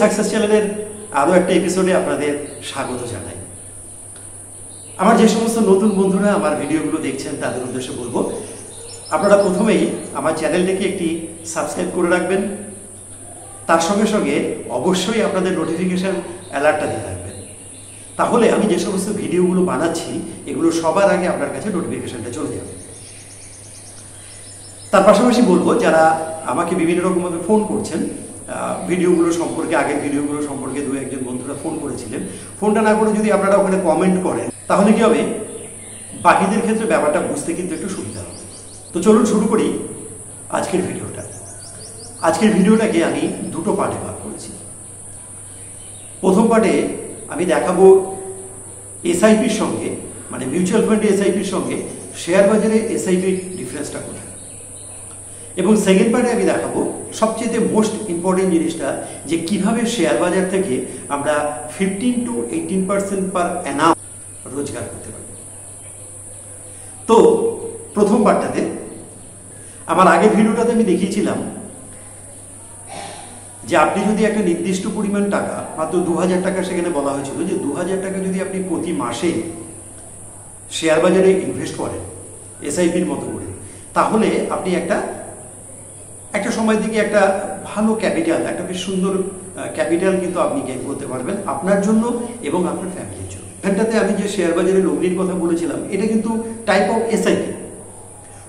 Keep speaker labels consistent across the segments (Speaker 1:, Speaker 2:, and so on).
Speaker 1: Success চ্যানেলের আরও একটা এপিসোডে আপনাদের স্বাগত জানাই। আমার যে সমস্ত নতুন বন্ধুরা আমার ভিডিওগুলো দেখছেন তাদের উদ্দেশ্যে বলবো, আপনারা প্রথমেই আমার চ্যানেলটাকে একটি সাবস্ক্রাইব করে রাখবেন। তার সঙ্গে সঙ্গে অবশ্যই আপনাদের নোটিফিকেশান অ্যালার্টটা দিয়ে রাখবেন। তাহলে আমি যে সমস্ত ভিডিওগুলো বানাচ্ছি এগুলো সবার আগে আপনার কাছে নোটিফিকেশানটা চলে যাবে। তার পাশাপাশি বলবো, যারা আমাকে বিভিন্ন রকমভাবে ফোন করছেন ভিডিওগুলো সম্পর্কে, আগের ভিডিওগুলো সম্পর্কে দু একজন বন্ধুরা ফোন করেছিলেন, ফোনটা না করে যদি আপনারা ওখানে কমেন্ট করেন তাহলে কি হবে, বাকিদের ক্ষেত্রে ব্যাপারটা বুঝতে কিন্তু একটু সুবিধা হবে। তো চলুন শুরু করি আজকের ভিডিওটা। আজকের ভিডিওটাকে আমি দুটো পার্টে ভাগ করেছি। প্রথম পার্টে আমি দেখাবো এসআইপির সঙ্গে, মানে মিউচুয়াল ফান্ডে এসআইপির সঙ্গে শেয়ার বাজারে এসআইপির ডিফারেন্সটা কোথায়, এবং সেকেন্ড পার্টে আমি দেখাবো সবচেয়ে মোস্ট ইম্পর্টেন্ট জিনিসটা, যে কিভাবে শেয়ার বাজার থেকে আমরা 15 to 18% পার অ্যানাম রোজগার করতে পারি। তো প্রথম পার্টটাতে, আমার আগের ভিডিওটাতে আমি দেখিয়েছিলাম যে আপনি যদি একটা নির্দিষ্ট পরিমাণ টাকা, মাত্র 2000 টাকা, সেখানে বলা হয়েছিল যে 2000 টাকা যদি আপনি প্রতি মাসে শেয়ার বাজারে ইনভেস্ট করেন এসআইপির মতো করে, তাহলে আপনি একটা সময় থেকে একটা ভালো ক্যাপিটাল, একটা বেশ সুন্দর ক্যাপিটাল কিন্তু আপনি গেইন করতে পারবেন আপনার জন্য এবং আপনার ফ্যামিলির জন্য। এখানটাতে আমি যে শেয়ার বাজারে লগ্নির কথা বলেছিলাম, এটা কিন্তু টাইপ অফ এসআইপি।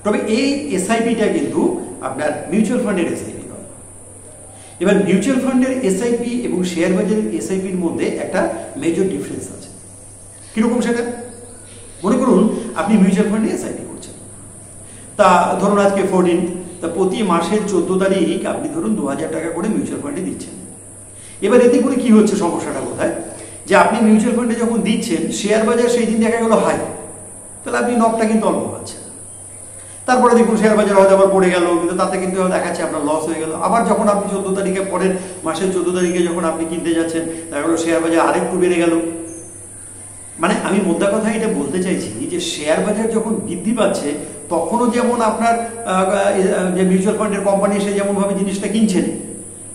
Speaker 1: তবে এই এসআইপিটা কিন্তু আপনার মিউচুয়াল ফান্ডের এসআইপি নয়। এবার মিউচুয়াল ফান্ডের এসআইপি এবং শেয়ার বাজারের এসআইপির মধ্যে একটা মেজর ডিফারেন্স আছে। কিরকম সেটা? মনে করুন আপনি মিউচুয়াল ফান্ডে এসআইপি করছেন, তা ধরুন আজকে 14, তা প্রতি মাসের 14 তারিখ আপনি ধরুন 2000 টাকা করে মিউচুয়াল ফান্ডে দিচ্ছেন। এবার এতে করে কি হচ্ছে, সমস্যাটা কোথায়, যে আপনি মিউচুয়াল ফান্ডে যখন দিচ্ছেন, শেয়ার বাজার সেই দিন দেখা গেল হাই, তাহলে আপনি নবটা কিন্তু অল্প পাচ্ছেন। তারপরে দেখুন শেয়ার বাজার হয়তো আবার পড়ে গেল, কিন্তু তাতে কিন্তু দেখাচ্ছে আপনার লস হয়ে গেল। আবার যখন আপনি 14 তারিখে, পরের মাসের 14 তারিখে যখন আপনি কিনতে যাচ্ছেন, দেখা গেল শেয়ার বাজার আরেকটু বেড়ে গেল। মানে আমি মোদ্দা কথা এটা বলতে চাইছি যে শেয়ার বাজার যখন বৃদ্ধি পাচ্ছে, তখনও যেমন আপনার যে মিউচুয়াল ফান্ডের কোম্পানি সে যেমনভাবে জিনিসটা কিনছেন,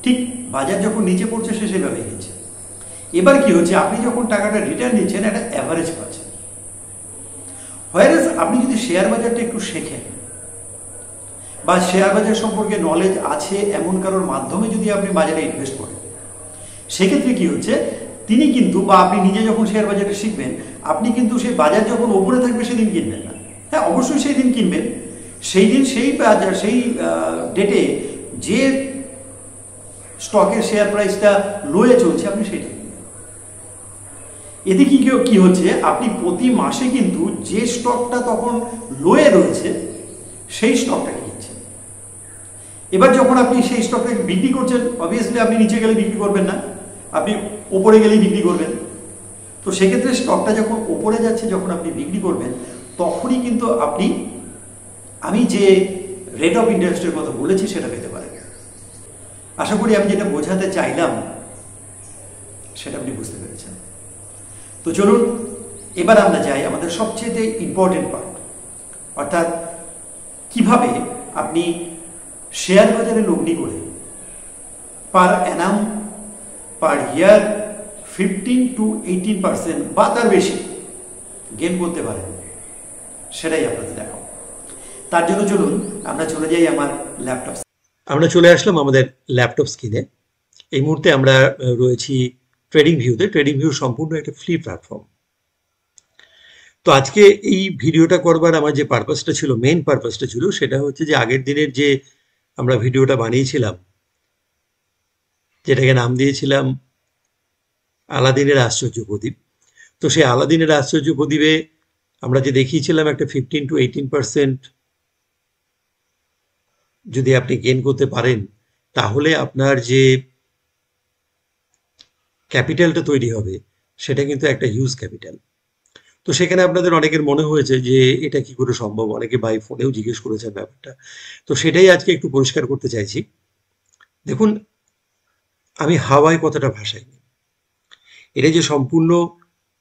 Speaker 1: ঠিক বাজার যখন নিচে পড়ছে সে সেভাবে কিনছে। এবার কি হচ্ছে, আপনি যখন টাকাটা রিটার্ন নিচ্ছেন একটা অ্যাভারেজ পাচ্ছেন। হোয়ারেজ আপনি যদি শেয়ার বাজারটা একটু শেখেন বা শেয়ার বাজার সম্পর্কে নলেজ আছে এমন কারোর মাধ্যমে যদি আপনি বাজারে ইনভেস্ট করেন, সেক্ষেত্রে কি হচ্ছে, তিনি কিন্তু, বা আপনি নিজে যখন শেয়ার বাজারে শিখবেন, আপনি কিন্তু সেই বাজার যখন ওপরে থাকবে সেদিন কিনবেন না। হ্যাঁ, অবশ্যই সেই দিন কিনবেন, সেই দিন সেই বাজার, সেই ডেটে যে স্টকের শেয়ার প্রাইসটা লোয়ে চলছে আপনি সেটা কিনবেন। এতে কি হচ্ছে, আপনি প্রতি মাসে কিন্তু যে স্টকটা তখন লোয়ে রয়েছে সেই স্টকটা কিনছেন। এবার যখন আপনি সেই স্টকটাকে বিক্রি করছেন, অবভিয়াসলি আপনি নিচে গেলে বিক্রি করবেন না, আপনি ওপরে গেলেই বিক্রি করবেন। তো সেক্ষেত্রে স্টকটা যখন ওপরে যাচ্ছে, যখন আপনি বিক্রি করবেন, তখনই কিন্তু আপনি, আমি যে রেট অফ ইন্টারেস্টের কথা বলেছি সেটা পেতে পারেন। আশা করি আমি যেটা বোঝাতে চাইলাম সেটা আপনি বুঝতে পেরেছেন। তো চলুন এবার আমরা যাই আমাদের সবচেয়ে ইম্পর্টেন্ট পার্ট, অর্থাৎ কিভাবে আপনি শেয়ার বাজারে লগ্নি করে পার অ্যানাম, পার ইয়ার 15 to 18% বা তার বেশি গেইন করতে পারেন, সেটাই আপনাদের দেখাবো। তার জন্য চলুন আমরা চলে যাই আমার ল্যাপটপ। আমরা চলে আসলাম আমাদের ল্যাপটপ স্ক্রিনে। এই মুহূর্তে আমরা রয়েছি ট্রেডিং ভিউতে। ট্রেডিং ভিউ সম্পূর্ণ একটা ফ্রি প্ল্যাটফর্ম। তো আজকে এই ভিডিওটা করবার আমার যে পারপাসটা ছিল, মেইন পারপাসটা ছিল, সেটা হচ্ছে যে আগের দিনের যে আমরা ভিডিওটা বানিয়েছিলাম, যেটাকে নাম দিয়েছিলাম আলাদিনের আশ্চর্য প্রদীপ। তো সেই আলাদিনের আশ্চর্য প্রদীপে আমরা যে দেখিয়েছিলাম একটা 15 to 18% যদি আপনি গেইন করতে পারেন, তাহলে আপনার যে ক্যাপিটালটা তৈরি হবে সেটা কিন্তু একটা হিউজ ক্যাপিটাল। তো সেখানে আপনাদের অনেকের মনে হয়েছে যে এটা কি করে সম্ভব, অনেকে বাই ফোনেও জিজ্ঞেস করেছেন ব্যাপারটা। তো সেটাই আজকে একটু পরিষ্কার করতে চাইছি। দেখুন, আমি হাওয়ায় কথাটা ভাসাইনি, এটা যে সম্পূর্ণ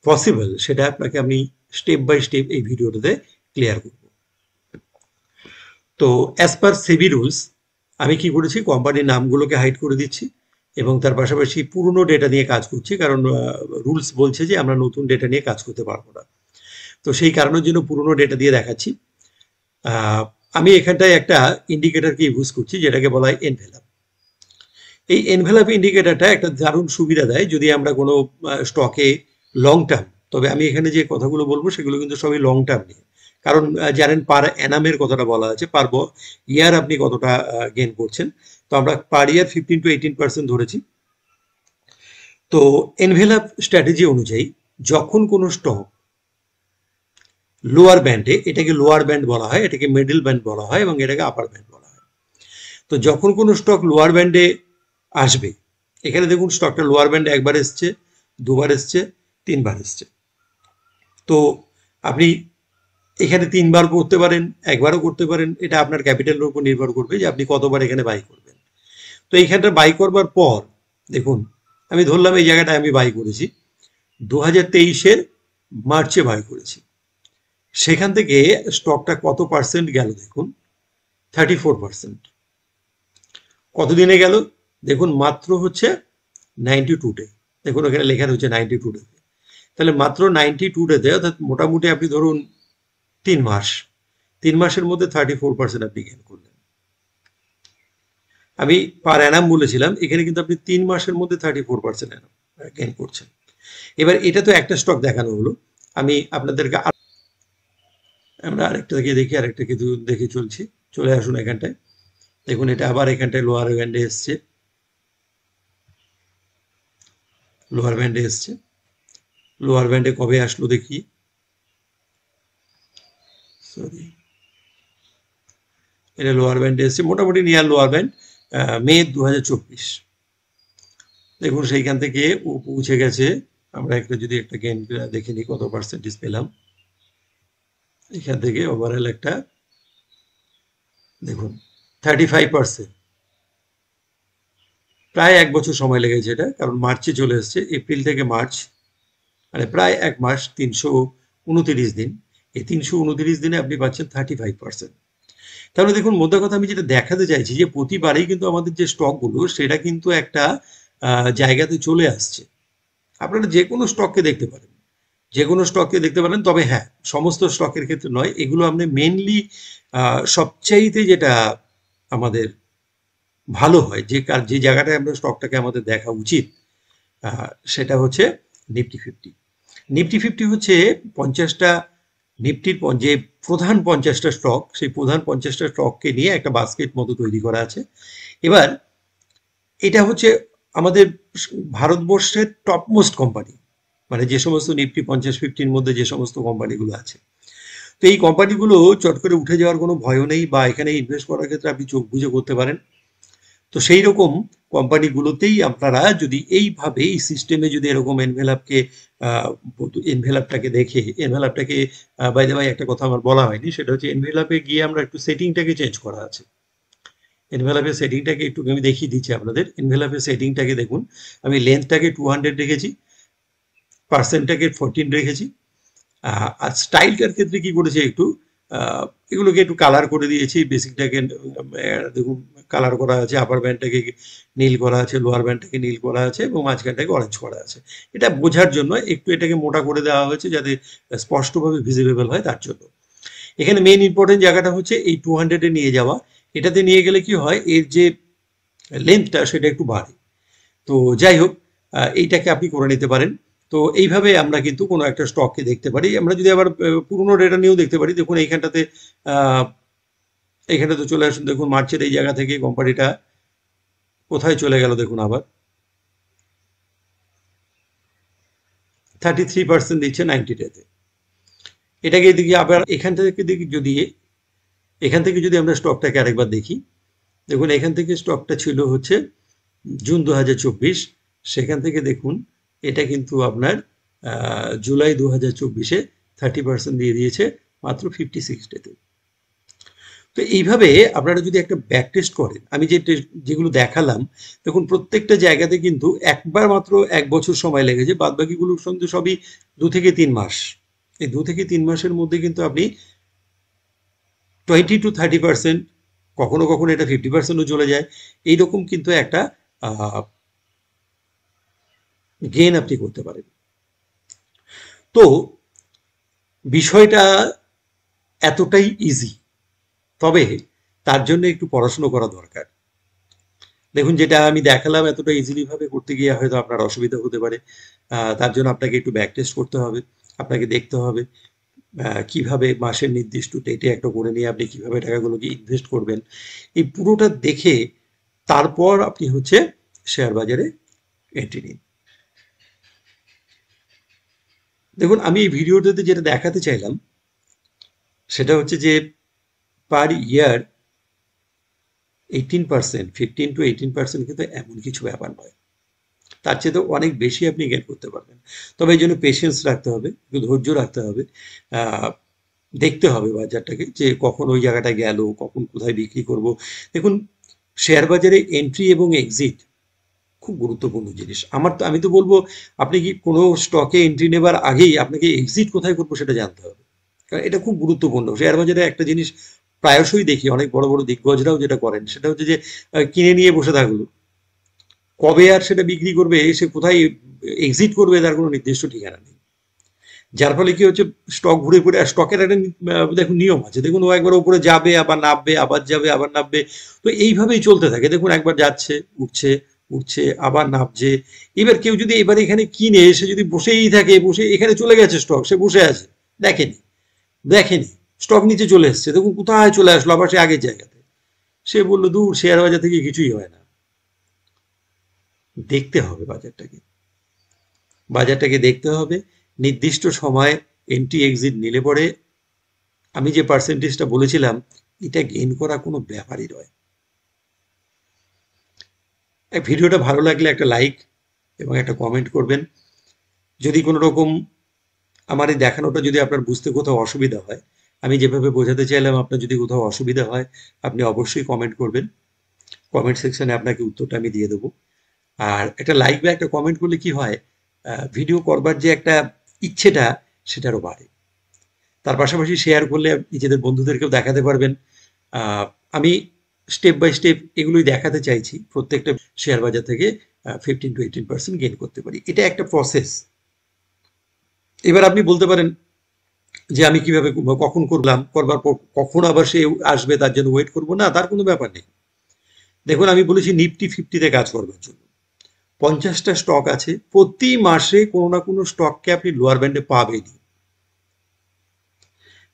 Speaker 1: পসিবল সেটা আপনাকে আমি স্টেপ বাই স্টেপ এই ভিডিওটাতে ক্লিয়ার করব। তো অ্যাজ পার সেবি রুলস আমি কি করেছি, কোম্পানির নামগুলোকে হাইড করে দিচ্ছি এবং তার পাশাপাশি পুরনো ডেটা নিয়ে কাজ করছি, কারণ রুলস বলছে যে আমরা নতুন ডেটা নিয়ে কাজ করতে পারবো না। তো সেই কারণের জন্য পুরনো ডেটা দিয়ে দেখাচ্ছি। আমি এখানটায় একটা ইন্ডিকেটরকে ইউজ করছি যেটাকে বলা হয় এনভেলাপ। এই এনভেলাপ ইন্ডিকেটরটা একটা দারুণ সুবিধা দেয় যদি আমরা কোনো স্টকে লং টার্ম, তবে আমি এখানে যে কথাগুলো বলবো সেগুলো কিন্তু সবই লং টার্ম নিয়ে, কারণ জানেন পার অ্যানামের কথাটা বলা আছে, পার ইয়ার আপনি কতটা গেন করছেন। তো আমরা পার ইয়ার 15 to 18% ধরেছি। তো এনভেলাপ স্ট্র্যাটেজি অনুযায়ী যখন কোনো স্টক লোয়ার ব্যান্ডে, এটাকে লোয়ার ব্যান্ড বলা হয়, এটাকে মিডল ব্যান্ড বলা হয় এবং এটাকে আপার ব্যান্ড বলা হয়। তো যখন কোনো স্টক লোয়ার ব্যান্ডে আসবে, এখানে দেখুন স্টকটা লোয়ার ব্যান্ডে একবার এসছে, দুবার এসছে, তিনবার এসছে। তো আপনি এখানে তিনবার করতে পারেন, একবারও করতে পারেন, এটা আপনার ক্যাপিটালের উপর নির্ভর করবে যে আপনি কতবার এখানে বাই করবেন। তো এইখানটা বাই করবার পর দেখুন আমি ধরলাম এই জায়গাটায় আমি বাই করেছি 2023-এর মার্চে বাই করেছি, সেখান থেকে স্টকটা কত পার্সেন্ট গেল দেখুন, 34%। কতদিনে গেল দেখুন, মাত্র হচ্ছে 92 ডে। দেখুন ওখানে লেখা হচ্ছে 92 ডে, তাহলে মাত্র 92 ডেতে, অর্থাৎ মোটামুটি আপনি ধরুন 3 মাস, 3 মাসের মধ্যে 34% আপনি গেন করলেন। আমি পার অ্যানাম বলেছিলাম, এখানে কিন্তু আপনি 3 মাসের মধ্যে 34% গেন করছেন। এবার এটা তো একটা স্টক দেখানো হলো, আমি আপনাদেরকে আমরা আরেকটা থেকে দেখি, আরেকটা কিন্তু দেখে চলছি। চলে আসুন এখানটায়, দেখুন এটা আবার এখানটায় লোয়ার ব্যান্ডে এসছে, লোয়ার ব্যান্ডে এসছে। লোয়ার ব্যান্ডে কবে আসলো দেখি, সরি, এটা লোয়ার ব্যান্ডে এসছে মোটামুটি নিয়ার লোয়ার ব্যান্ড, মে 2024। দেখুন সেইখান থেকে ও পৌঁছে গেছে, আমরা যদি একটা গেন দেখে নিই কত পার্সেন্টেজ পেলাম। এখান থেকে ওভারঅল একটা দেখুন 35%, প্রায় 1 বছর সময় লেগেছে এটা, কারণ মার্চে চলে এসছে, এপ্রিল থেকে মার্চ, মানে প্রায় 1 মাস, 329 দিন। এই 329 দিনে আপনি পাচ্ছেন 35%। তাহলে দেখুন মোদ্দা কথা আমি যেটা দেখাতে চাইছি যে প্রতিবারেই কিন্তু আমাদের যে স্টকগুলো সেটা কিন্তু একটা জায়গাতে চলে আসছে। আপনারা যে কোনো স্টককে দেখতে পারেন, যে কোনো স্টককে দেখতে পারেন, তবে হ্যাঁ সমস্ত স্টকের ক্ষেত্রে নয়, এগুলো আপনি মেনলি সবচাইতে যেটা আমাদের ভালো হয়, যে জায়গাটায় আমরা স্টকটাকে আমাদের দেখা উচিত, সেটা হচ্ছে নিফটি 50। নিফটি 50 হচ্ছে 50টা নিফটির যে প্রধান 50টা স্টক, সেই প্রধান 50টা স্টককে নিয়ে একটা বাস্কেট মতো তৈরি করা আছে। এবার এটা হচ্ছে আমাদের ভারতবর্ষের টপমোস্ট কোম্পানি, মানে যে সমস্ত নিফটি 50-50-র মধ্যে যে সমস্ত কোম্পানিগুলো আছে। তো এই কোম্পানিগুলো চট করে উঠে যাওয়ার কোনো ভয়ও নেই, বা এখানে ইনভেস্ট করার ক্ষেত্রে আপনি চোখ বুঝে করতে পারেন। তো সেই রকম কোম্পানিগুলোতেই আপনারা যদি এইভাবে এই সিস্টেমে যদি এরকম এনভেলাপটাকে দেখে, এনভেলাপটাকে বাই দ্য ওয়ে একটা কথা আমার বলা হয়নি, সেটা হচ্ছে এনভেলাপে গিয়ে আমরা একটু সেটিংটাকে চেঞ্জ করা আছে। এনভেলাপের সেটিংটাকে একটু আমি দেখিয়ে দিচ্ছি আপনাদের। এনভেলাপের সেটিংটাকে দেখুন, আমি লেন্থটাকে 200 রেখেছি, পার্সেন্টটাকে 14 রেখেছি, আর স্টাইলটার ক্ষেত্রে কি করেছি, একটু এগুলোকে একটু কালার করে দিয়েছি। বেসিকটাকে দেখুন কালার করা আছে, আপার ব্যান্ডটাকে নীল করা আছে, লোয়ার ব্যান্ডটাকে নীল করা আছে এবং মাঝখানটাকে অরেঞ্জ করা আছে। এটা বোঝার জন্য একটু এটাকে মোটা করে দেওয়া হয়েছে যাতে স্পষ্টভাবে ভিজিবল হয় তার জন্য। এখানে মেইন ইম্পর্টেন্ট জায়গাটা হচ্ছে এই 200-এ নিয়ে যাওয়া। এটাতে নিয়ে গেলে কি হয়, এর যে লেন্থটা সেটা একটু বাড়ে। তো যাই হোক, এইটাকে আপনি করে নিতে পারেন। তো এইভাবে আমরা কিন্তু কোনো একটা স্টককে দেখতে পারি। আমরা যদি আবার পুরনো ডেটা নিয়েও দেখতে পারি, দেখুন এইখানটাতে চলে আসুন, দেখুন মার্চের এই জায়গা থেকে কোম্পানিটা কোথায় চলে গেল দেখুন, আবার 33% দিচ্ছে 90 ডেতে। এটাকে দেখি আবার এখান থেকে দেখি, এখান থেকে যদি আমরা স্টকটাকে আরেকবার দেখি, দেখুন এখান থেকে স্টকটা ছিল হচ্ছে জুন 2024, সেখান থেকে দেখুন এটা কিন্তু আপনার জুলাই 2024-এ 30% দিয়ে দিয়েছে মাত্র 56 ডেতে। তো এইভাবে আপনারা যদি একটা ব্যাক টেস্ট করেন, আমি যেগুলো দেখালাম, দেখুন প্রত্যেকটা জায়গাতে কিন্তু একবার মাত্র 1 বছর সময় লেগেছে, বাদ বাকিগুলো কিন্তু সবই 2 থেকে 3 মাস। এই 2 থেকে 3 মাসের মধ্যে কিন্তু আপনি 20 to 30%, কখনো কখনো এটা 50%ও চলে যায়, এইরকম কিন্তু একটা
Speaker 2: গেইন আপনি করতে পারেন। তো বিষয়টা এতটাই ইজি, তবে তার জন্য একটু পড়াশুনো করা দরকার। দেখুন, যেটা আমি দেখালাম এতটা ইজিলি ভাবে করতে গিয়ে হয়তো আপনার অসুবিধা হতে পারে। তার জন্য আপনাকে একটু ব্যাক টেস্ট করতে হবে। আপনাকে দেখতে হবে কিভাবে মাসের নির্দিষ্ট ডেটে একটা করে নিয়ে আপনি কিভাবে টাকাগুলোকে ইনভেস্ট করবেন। এই পুরোটা দেখে তারপর আপনি হচ্ছে শেয়ার বাজারে এন্ট্রি নিন। দেখুন, আমি এই ভিডিওটাতে যেটা দেখাতে চাইলাম সেটা হচ্ছে যে পার ইয়ার 18%, 15 to 18% কিন্তু এমন কিছু ব্যাপার নয়। তার চেয়ে তো অনেক বেশি আপনি গেন করতে পারবেন। তবে এই জন্য পেশেন্স রাখতে হবে, একটু ধৈর্য রাখতে হবে। আহ, দেখতে হবে বাজারটাকে যে কখন ওই জায়গাটা গেল, কখন কোথায় বিক্রি করব। দেখুন, শেয়ার বাজারে এন্ট্রি এবং এক্সিট খুব গুরুত্বপূর্ণ জিনিস। আমি তো বলবো, আপনি কি কোনো স্টকে এন্ট্রি নেবার আগেই আপনাকে এক্সিট কোথায় করবো সেটা জানতে হবে, কারণ এটা খুব গুরুত্বপূর্ণ। শেয়ার বাজারে একটা জিনিস প্রায়শই দেখি, অনেক বড় বড় দিগ্গজরাও যেটা করেন সেটা হচ্ছে যে কিনে নিয়ে বসে থাকলো, কবে আর সেটা বিক্রি করবে, সে কোথায় এক্সিট করবে তার কোনো নির্দিষ্ট ঠিকানা নেই। যার ফলে কি হচ্ছে, স্টক ঘুরে ঘুরে, স্টকের একটা দেখুন নিয়ম আছে। দেখুন, ও একবার উপরে যাবে, আবার নামবে, আবার যাবে, আবার নামবে। তো এইভাবেই চলতে থাকে। দেখুন, একবার যাচ্ছে, উঠছে, উঠছে, আবার নামছে। এবার কেউ যদি এবার এখানে কিনে, সে যদি বসেই থাকে, বসে এখানে চলে গেছে স্টক, সে বসে আছে, দেখেনি, দেখেনি, স্টক নিচে চলে এসছে, দেখুন কোথায় চলে আসলো, আবার সে আগের জায়গাতে। সে বললো, দূর, শেয়ার বাজার থেকে কিছুই হয় না। দেখতে হবে বাজারটাকে, বাজারটাকে দেখতে হবে। নির্দিষ্ট সময় এন্ট্রি এক্সিট নিলে পরে আমি যে পার্সেন্টেজটা বলেছিলাম, এটা গেইন করা কোনো ব্যাপারই নয়। এই ভিডিওটা ভালো লাগলে একটা লাইক এবং একটা কমেন্ট করবেন। যদি কোনো রকম আমার এই দেখানোটা যদি আপনার বুঝতে কোথাও অসুবিধা হয়, আমি যেভাবে বোঝাতে চাইলাম আপনার যদি কোথাও অসুবিধা হয়, আপনি অবশ্যই কমেন্ট করবেন। কমেন্ট সেকশনে আপনাকে উত্তরটা আমি দিয়ে দেবো। আর একটা লাইক বা একটা কমেন্ট করলে কি হয়, ভিডিও করবার যে একটা ইচ্ছেটা সেটারও বাড়ে। তার পাশাপাশি শেয়ার করলে নিজেদের বন্ধুদেরকেও দেখাতে পারবেন। আহ, আমি স্টেপ বাই স্টেপ এগুলোই দেখাতে চাইছি, প্রত্যেকটা শেয়ার বাজার থেকে 15 to 18% গেইন করতে পারি। এটা একটা প্রসেস। এবার আপনি বলতে পারেন যে আমি কিভাবে কখন করলাম, করবার পর কখন আবার সে আসবে তার জন্য ওয়েট করবো না, তার কোনো ব্যাপার নেই। দেখুন, আমি বলেছি নিফটি 50-তে কাজ করবার জন্য 50টা স্টক আছে, প্রতি মাসে কোনো না কোনো স্টককে আপনি লোয়ার ব্যান্ডে পাবেনই।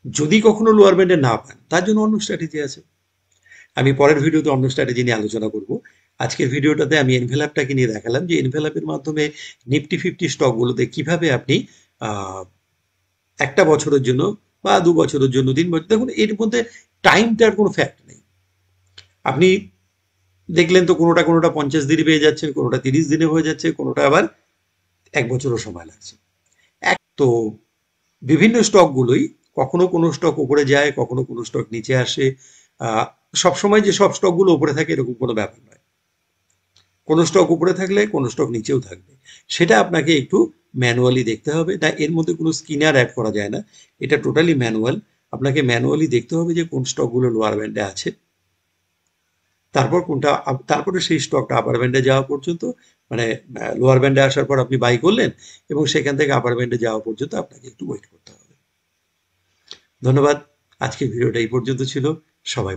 Speaker 2: যদি কখনো লোয়ার ব্যান্ডে না পান, তার জন্য অন্য স্ট্র্যাটেজি আছে। আমি পরের ভিডিওতে অন্য স্ট্র্যাটেজি নিয়ে আলোচনা করব। আজকের ভিডিওটাতে আমি এনভেলাপটাকে নিয়ে দেখালাম যে এনভেলাপের মাধ্যমে নিফটি 50 স্টকগুলোতে কিভাবে আপনি একটা বছরের জন্য বা 2 বছরের জন্য, 3 বছর, দেখুন এর মধ্যে টাইমটার কোনো ফ্যাক্ট নেই। আপনি দেখলেন তো কোনোটা কোনোটা 50 দিনে পেয়ে যাচ্ছেন, কোনোটা 30 দিনে হয়ে যাচ্ছে, কোনোটা আবার 1 বছরও সময় লাগছে। তো বিভিন্ন স্টকগুলোই, কখনো কোনো স্টক উপরে যায়, কখনো কোনো স্টক নিচে আসে। সবসময় যে সব স্টকগুলো উপরে থাকে এরকম কোনো ব্যাপার নয়। কোনো স্টক উপরে থাকলে কোনো স্টক নিচেও থাকবে, সেটা আপনাকে একটু ম্যানুয়ালি দেখতে হবে। তাই এর মধ্যে কোনো স্কিনার অ্যাড করা যায় না, এটা টোটালি ম্যানুয়াল। আপনাকে ম্যানুয়ালি দেখতে হবে যে কোন স্টকগুলো লোয়ার ব্যান্ডে আছে, তারপর কোনটা, তারপরে সেই স্টকটা আপার ব্যান্ডে যাওয়া পর্যন্ত, মানে লোয়ার ব্যান্ডে আসার পর আপনি বাই করলেন এবং সেখান থেকে আপার ব্যান্ডে যাওয়া পর্যন্ত আপনাকে একটু ওয়েট করতে হবে। ধন্যবাদ। আজকের ভিডিওটা এই পর্যন্ত ছিল। সবাই